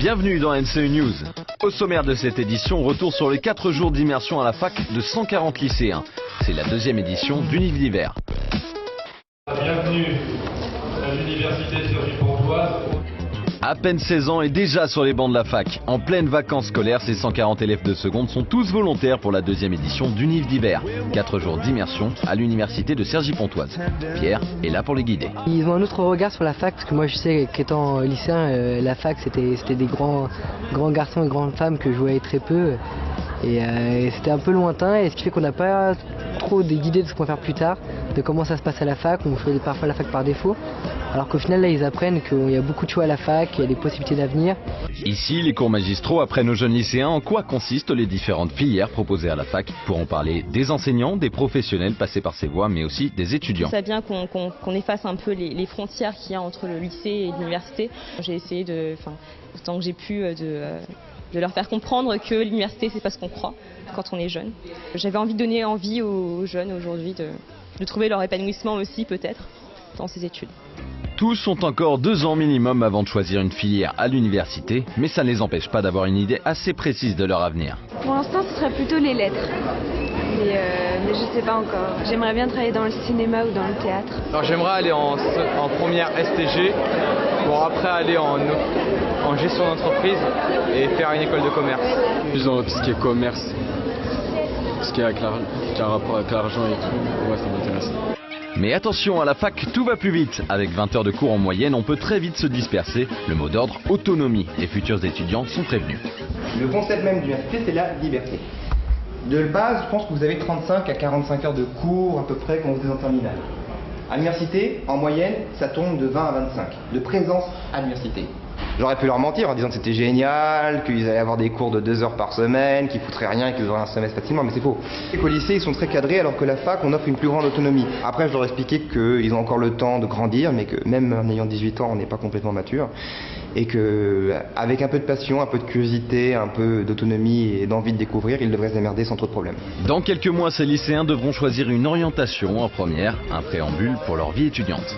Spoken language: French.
Bienvenue dans NCE News. Au sommaire de cette édition, retour sur les 4 jours d'immersion à la fac de 140 lycéens. C'est la deuxième édition d'Univ d'hiver. Bienvenue à l'université Cergy-Pontoise. À peine 16 ans et déjà sur les bancs de la fac. En pleine vacances scolaires, ces 140 élèves de seconde sont tous volontaires pour la deuxième édition d'Univ d'hiver. 4 jours d'immersion à l'université de Cergy-Pontoise. Pierre est là pour les guider. Ils ont un autre regard sur la fac, parce que moi je sais qu'étant lycéen, la fac c'était des grands garçons et grandes femmes que je voyais très peu. Et c'était un peu lointain, et ce qui fait qu'on n'a pas trop d'idées de ce qu'on va faire plus tard, de comment ça se passe à la fac. On fait parfois la fac par défaut, alors qu'au final là ils apprennent qu'il y a beaucoup de choix à la fac, il y a des possibilités d'avenir. Ici, les cours magistraux apprennent aux jeunes lycéens en quoi consistent les différentes filières proposées à la fac, pour en parler des enseignants, des professionnels passés par ces voies, mais aussi des étudiants. C'est bien qu'on efface un peu les frontières qu'il y a entre le lycée et l'université. J'ai essayé autant que j'ai pu, de leur faire comprendre que l'université c'est pas ce qu'on croit quand on est jeune. J'avais envie de donner envie aux jeunes aujourd'hui de trouver leur épanouissement aussi peut-être dans ces études. Tous ont encore 2 ans minimum avant de choisir une filière à l'université, mais ça ne les empêche pas d'avoir une idée assez précise de leur avenir. Pour l'instant ce serait plutôt les lettres, mais je sais pas encore. J'aimerais bien travailler dans le cinéma ou dans le théâtre. Alors j'aimerais aller en première STG pour après aller en gestion d'entreprise et faire une école de commerce. Plus dans tout ce qui est commerce, tout ce qui a un rapport avec l'argent et tout, ouais, ça m'intéresse. Mais attention, à la fac, tout va plus vite. Avec 20 heures de cours en moyenne, on peut très vite se disperser. Le mot d'ordre, autonomie. Les futurs étudiants sont prévenus. Le concept même de l'université, c'est la liberté. De base, je pense que vous avez 35 à 45 heures de cours à peu près quand vous êtes en terminale. À l'université, en moyenne, ça tourne de 20 à 25, de présence à l'université. J'aurais pu leur mentir en disant que c'était génial, qu'ils allaient avoir des cours de 2 heures par semaine, qu'ils foutraient rien et qu'ils auraient un semestre facilement, mais c'est faux. Et qu'au lycée, ils sont très cadrés, alors que la fac, on offre une plus grande autonomie. Après, je leur ai expliqué qu'ils ont encore le temps de grandir, mais que même en ayant 18 ans, on n'est pas complètement mature. Et qu'avec un peu de passion, un peu de curiosité, un peu d'autonomie et d'envie de découvrir, ils devraient se démerder sans trop de problèmes. Dans quelques mois, ces lycéens devront choisir une orientation en première, un préambule pour leur vie étudiante.